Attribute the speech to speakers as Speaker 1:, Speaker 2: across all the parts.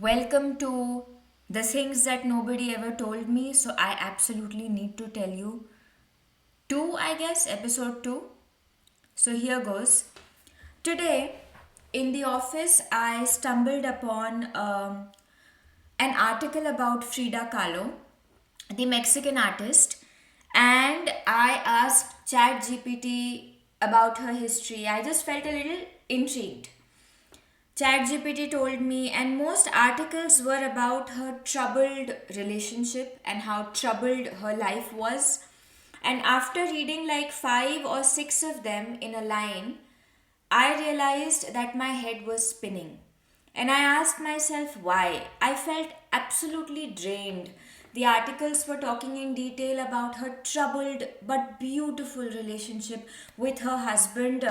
Speaker 1: Welcome to the things that nobody ever told me, so I absolutely need to tell you. Two, I guess, episode two. So here goes. Today, in the office, I stumbled upon an article about Frida Kahlo, the Mexican artist, and I asked ChatGPT about her history. I just felt a little intrigued. ChatGPT told me, and most articles were about her troubled relationship and how troubled her life was. And after reading like five or six of them in a line, I realized that my head was spinning. And I asked myself why. I felt absolutely drained. The articles were talking in detail about her troubled but beautiful relationship with her husband.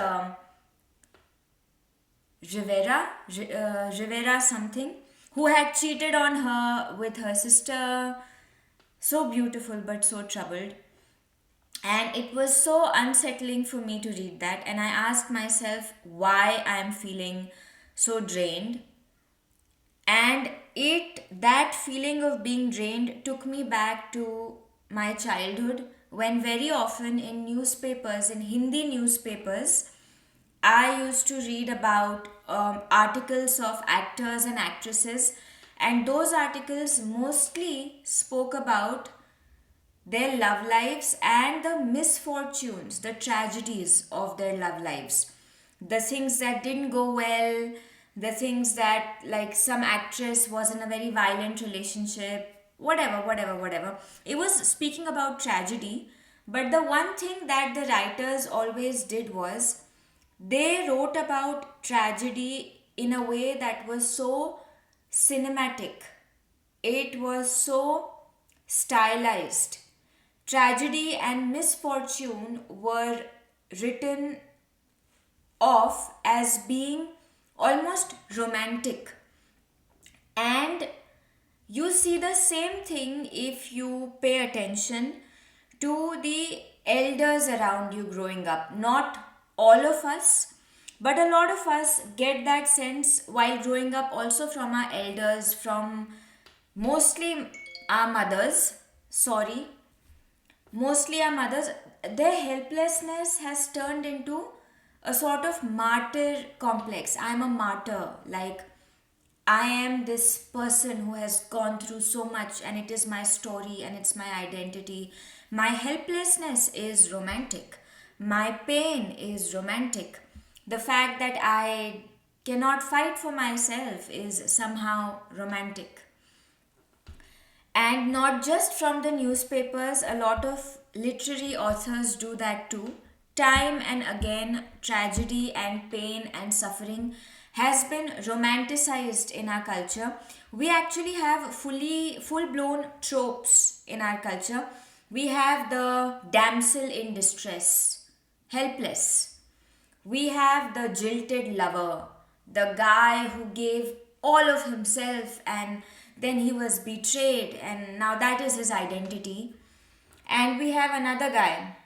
Speaker 1: Rivera something, who had cheated on her with her sister. So beautiful but so troubled. And it was so unsettling for me to read that. And I asked myself why I'm feeling so drained. And that feeling of being drained took me back to my childhood when very often in newspapers, in Hindi newspapers, I used to read about articles of actors and actresses, and those articles mostly spoke about their love lives and the misfortunes, the tragedies of their love lives. The things that didn't go well, the things that, like, some actress was in a very violent relationship, whatever. It was speaking about tragedy, but the one thing that the writers always did was they wrote about tragedy in a way that was so cinematic. It was so stylized. Tragedy and misfortune were written off as being almost romantic. And you see the same thing if you pay attention to the elders around you growing up. Not all of us, but a lot of us get that sense while growing up, also from our elders, from mostly our mothers. Sorry, mostly our mothers. Their helplessness has turned into a sort of martyr complex. I'm a martyr. Like, I am this person who has gone through so much, and it is my story and it's my identity. My helplessness is romantic. My pain is romantic. The fact that I cannot fight for myself is somehow romantic. And not just from the newspapers, a lot of literary authors do that too. Time and again, tragedy and pain and suffering has been romanticized in our culture. We actually have full blown tropes in our culture. We have the damsel in distress, helpless. We have the jilted lover, the guy who gave all of himself and then he was betrayed, and now that is his identity. And we have another guy.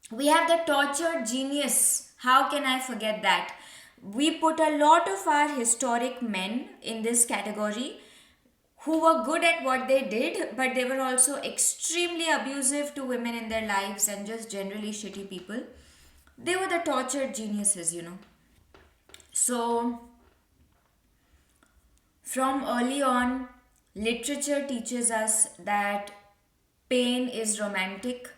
Speaker 1: We have the tortured genius. How can I forget that? We put a lot of our historic men in this category who were good at what they did, but they were also extremely abusive to women in their lives and just generally shitty people. They were the tortured geniuses. So, from early on, literature teaches us that pain is romantic.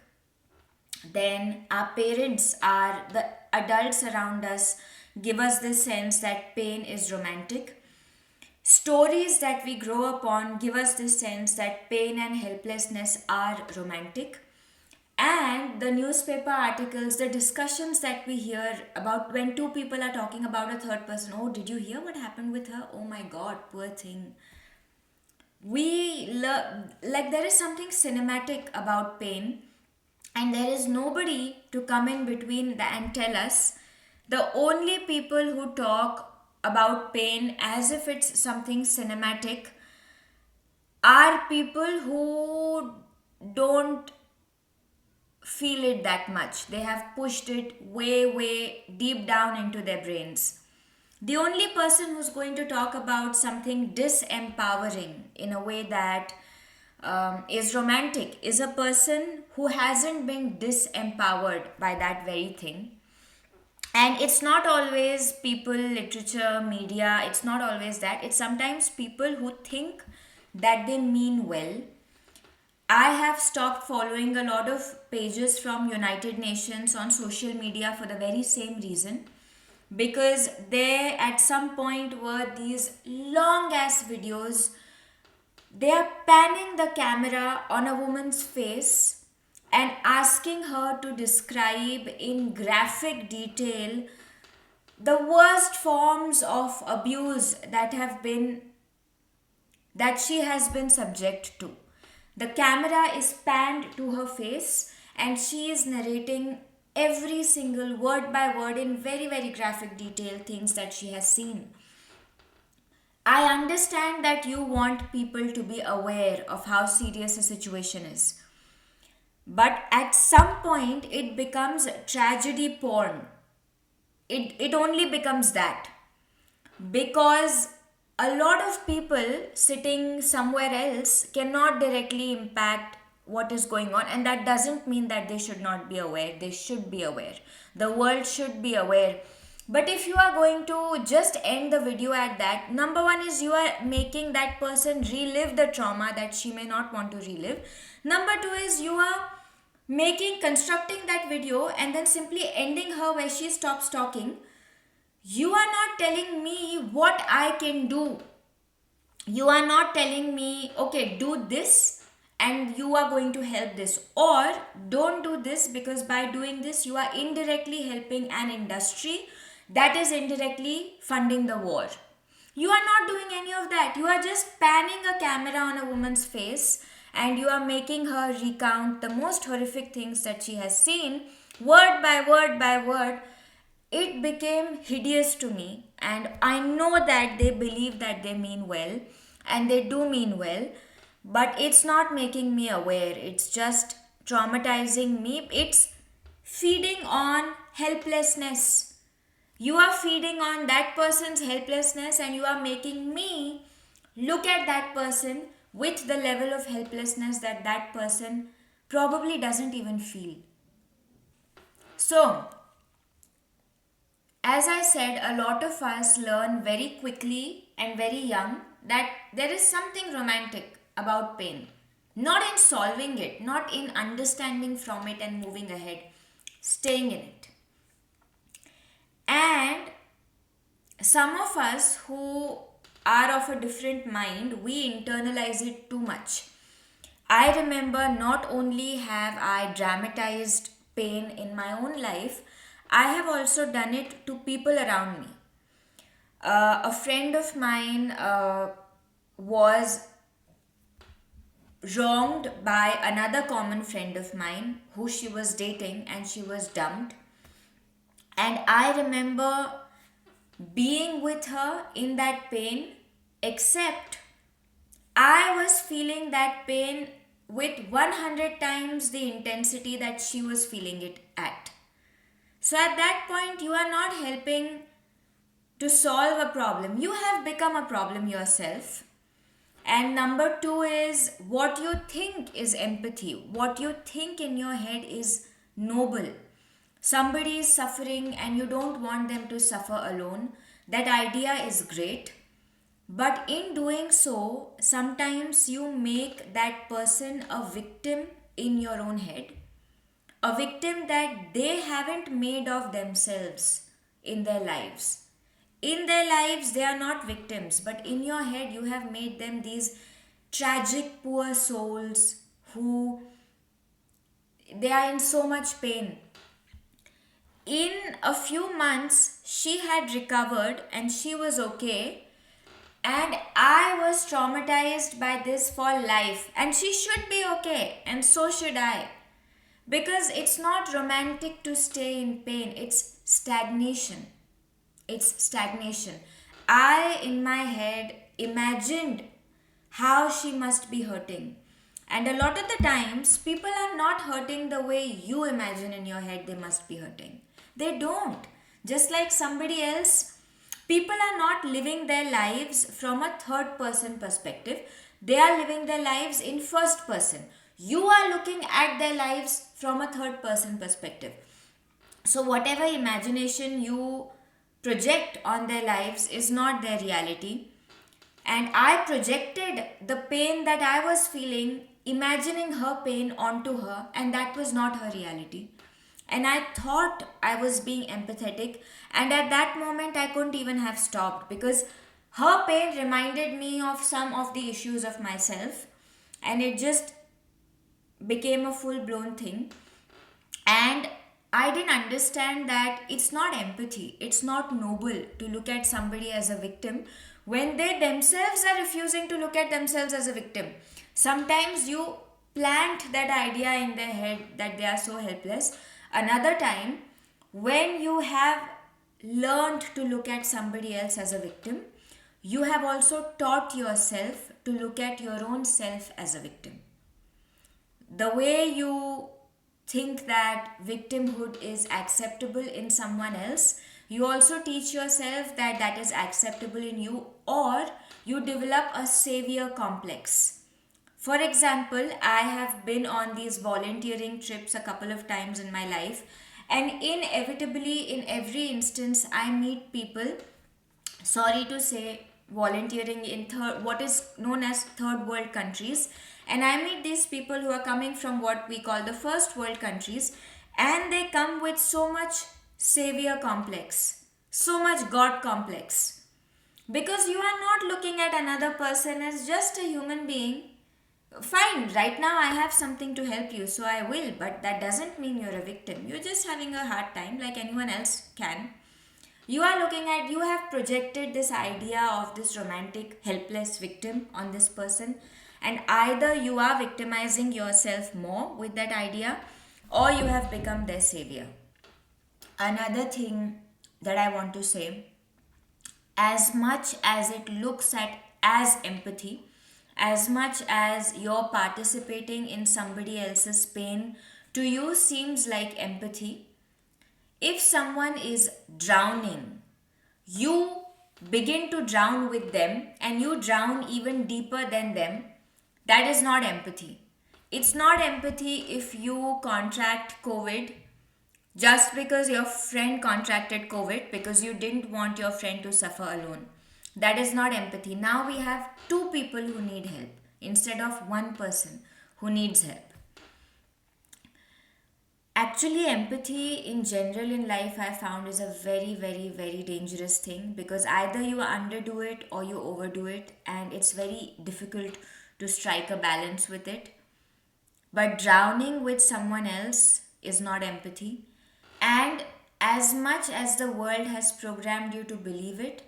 Speaker 1: Then, our parents, are the adults around us, give us this sense that pain is romantic. Stories that we grow up on give us this sense that pain and helplessness are romantic. And the newspaper articles, the discussions that we hear about when two people are talking about a third person. Oh, did you hear what happened with her? Oh my god, poor thing. Like, there is something cinematic about pain, and there is nobody to come in between and tell us. The only people who talk about pain as if it's something cinematic are people who don't feel it that much. They have pushed it way, way deep down into their brains. The only person who's going to talk about something disempowering in a way that is romantic is a person who hasn't been disempowered by that very thing. And it's not always people, literature, media, it's not always that. It's sometimes people who think that they mean well. I have stopped following a lot of pages from United Nations on social media for the very same reason, because there at some point were these long ass videos. They are panning the camera on a woman's face and asking her to describe in graphic detail the worst forms of abuse that she has been subject to. The camera is panned to her face and she is narrating every single word by word in very, very graphic detail things that she has seen. I understand that you want people to be aware of how serious a situation is. But at some point, it becomes tragedy porn. It only becomes that. Because a lot of people sitting somewhere else cannot directly impact what is going on, and that doesn't mean that they should not be aware. They should be aware. The world should be aware. But if you are going to just end the video at that, number one is you are making that person relive the trauma that she may not want to relive. Number two is you are constructing that video and then simply ending her where she stops talking. You are not telling me what I can do. You are not telling me, okay, do this and you are going to help this, or don't do this because by doing this you are indirectly helping an industry that is indirectly funding the war. You are not doing any of that. You are just panning a camera on a woman's face and you are making her recount the most horrific things that she has seen, word by word by word. It became hideous to me, and I know that they believe that they mean well, and they do mean well, but it's not making me aware. It's just traumatizing me. It's feeding on helplessness. You are feeding on that person's helplessness, and you are making me look at that person with the level of helplessness that that person probably doesn't even feel. So, as I said, a lot of us learn very quickly and very young that there is something romantic about pain. Not in solving it, not in understanding from it and moving ahead, staying in it. And some of us who are of a different mind, we internalize it too much. I remember not only have I dramatized pain in my own life, I have also done it to people around me. A friend of mine was wronged by another common friend of mine who she was dating, and she was dumped. And I remember being with her in that pain, except I was feeling that pain with 100 times the intensity that she was feeling it at. So at that point, you are not helping to solve a problem. You have become a problem yourself. And number two is what you think is empathy. What you think in your head is noble. Somebody is suffering and you don't want them to suffer alone. That idea is great. But in doing so, sometimes you make that person a victim in your own head. A victim that they haven't made of themselves in their lives. In their lives, they are not victims, but in your head, you have made them these tragic, poor souls who they are in so much pain. In a few months, she had recovered and she was okay. And I was traumatized by this for life. And she should be okay, and so should I. Because it's not romantic to stay in pain, it's stagnation. It's stagnation. I, in my head, imagined how she must be hurting. And a lot of the times, people are not hurting the way you imagine in your head they must be hurting. They don't. Just like somebody else, People are not living their lives from a third person perspective. They are living their lives in first person. You are looking at their lives from a third person perspective. So, whatever imagination you project on their lives is not their reality. And I projected the pain that I was feeling, imagining her pain onto her, and that was not her reality. And I thought I was being empathetic, and at that moment, I couldn't even have stopped because her pain reminded me of some of the issues of myself, and it just became a full blown thing. And I didn't understand that it's not empathy, it's not noble to look at somebody as a victim when they themselves are refusing to look at themselves as a victim. Sometimes you plant that idea in their head that they are so helpless. Another time, when you have learned to look at somebody else as a victim, you have also taught yourself to look at your own self as a victim. The way you think that victimhood is acceptable in someone else, you also teach yourself that that is acceptable in you, or you develop a savior complex. For example, I have been on these volunteering trips a couple of times in my life, and inevitably, in every instance, I meet people, sorry to say, volunteering in what is known as third world countries, and I meet these people who are coming from what we call the first world countries, and they come with so much savior complex, so much god complex, because you are not looking at another person as just a human being. Fine, right now I have something to help you, so I will, but that doesn't mean you're a victim. You're just having a hard time like anyone else can. You are looking at, you have projected this idea of this romantic helpless victim on this person, and either you are victimizing yourself more with that idea, or you have become their savior. Another thing that I want to say, as much as it looks at as empathy, as much as you're participating in somebody else's pain to you seems like empathy, if someone is drowning, you begin to drown with them and you drown even deeper than them. That is not empathy. It's not empathy if you contract COVID just because your friend contracted COVID because you didn't want your friend to suffer alone. That is not empathy. Now we have two people who need help instead of one person who needs help. Actually, empathy in general in life I found is a very, very, very dangerous thing because either you underdo it or you overdo it, and it's very difficult to strike a balance with it. But drowning with someone else is not empathy. And as much as the world has programmed you to believe it,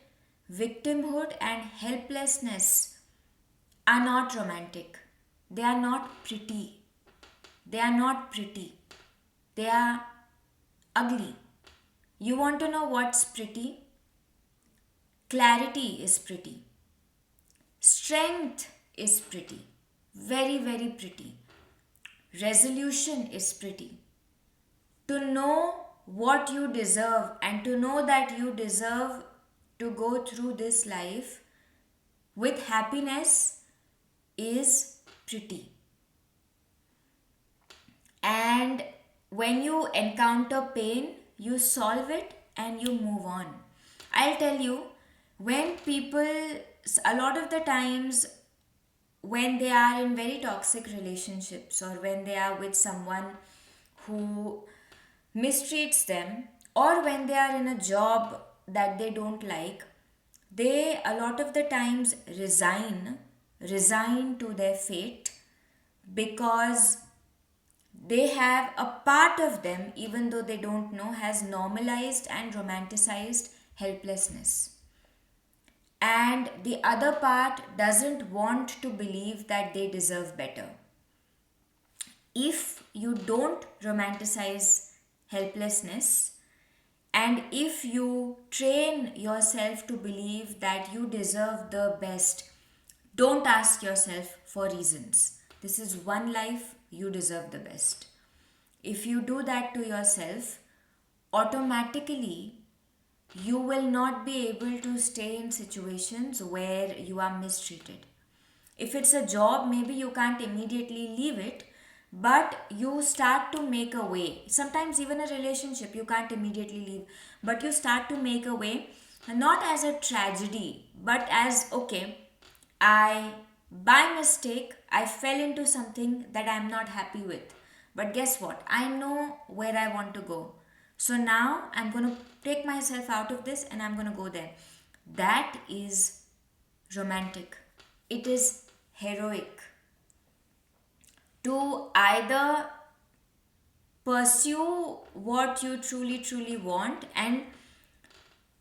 Speaker 1: victimhood and helplessness are not romantic. They are not pretty. They are not pretty. They are ugly. You want to know what's pretty? Clarity is pretty. Strength is pretty. Very, very pretty. Resolution is pretty. To know what you deserve and to know that you deserve to go through this life with happiness is pretty. And when you encounter pain, you solve it and you move on. I'll tell you, when people, a lot of the times, when they are in very toxic relationships or when they are with someone who mistreats them, or when they are in a job that they don't like, they a lot of the times resign to their fate because they have a part of them, even though they don't know, has normalized and romanticized helplessness. And the other part doesn't want to believe that they deserve better. If you don't romanticize helplessness, and if you train yourself to believe that you deserve the best, don't ask yourself for reasons. This is one life, you deserve the best. If you do that to yourself, automatically you will not be able to stay in situations where you are mistreated. If it's a job, maybe you can't immediately leave it, but you start to make a way. Sometimes, even a relationship, you can't immediately leave, but you start to make a way, not as a tragedy, but as okay, I, by mistake, I fell into something that I'm not happy with. But guess what? I know where I want to go. So now I'm going to take myself out of this and I'm going to go there. That is romantic. It is heroic to either pursue what you truly want, and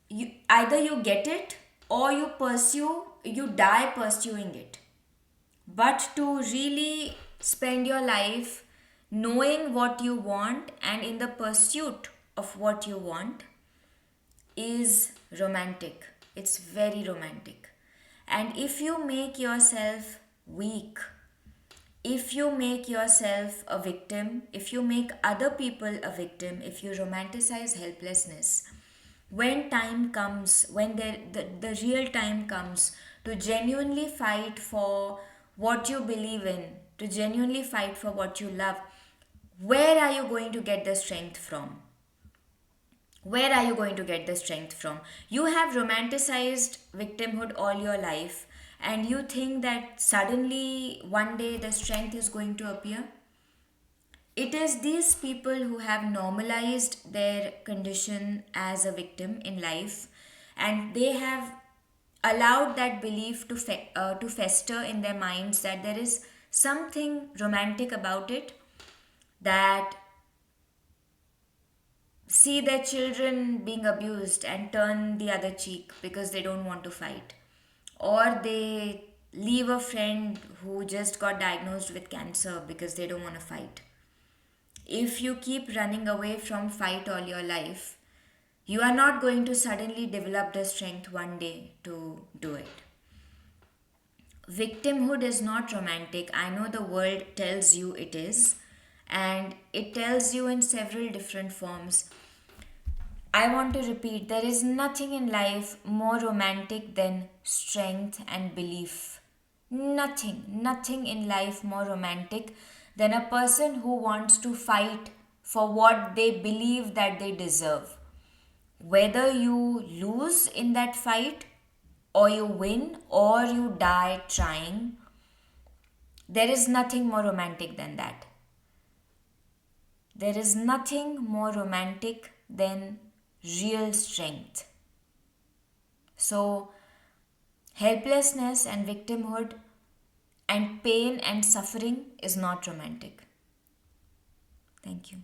Speaker 1: you either you get it, or you die pursuing it. But to really spend your life knowing what you want and in the pursuit of what you want is romantic. It's very romantic. And if you make yourself weak, if you make yourself a victim, if you make other people a victim, if you romanticize helplessness, when time comes, when the real time comes to genuinely fight for what you believe in, to genuinely fight for what you love, where are you going to get the strength from? Where are you going to get the strength from? You have romanticized victimhood all your life, and you think that suddenly one day the strength is going to appear. It is these people who have normalized their condition as a victim in life, and they have allowed that belief to fester in their minds that there is something romantic about it, that see their children being abused and turn the other cheek because they don't want to fight, or they leave a friend who just got diagnosed with cancer because they don't want to fight. If you keep running away from fight all your life, you are not going to suddenly develop the strength one day to do it. Victimhood is not romantic. I know the world tells you it is, and it tells you in several different forms. I want to repeat, there is nothing in life more romantic than strength and belief. Nothing in life more romantic than a person who wants to fight for what they believe that they deserve. Whether you lose in that fight, or you win, or you die trying, there is nothing more romantic than that. There is nothing more romantic than real strength. So, helplessness and victimhood and pain and suffering is not romantic. Thank you.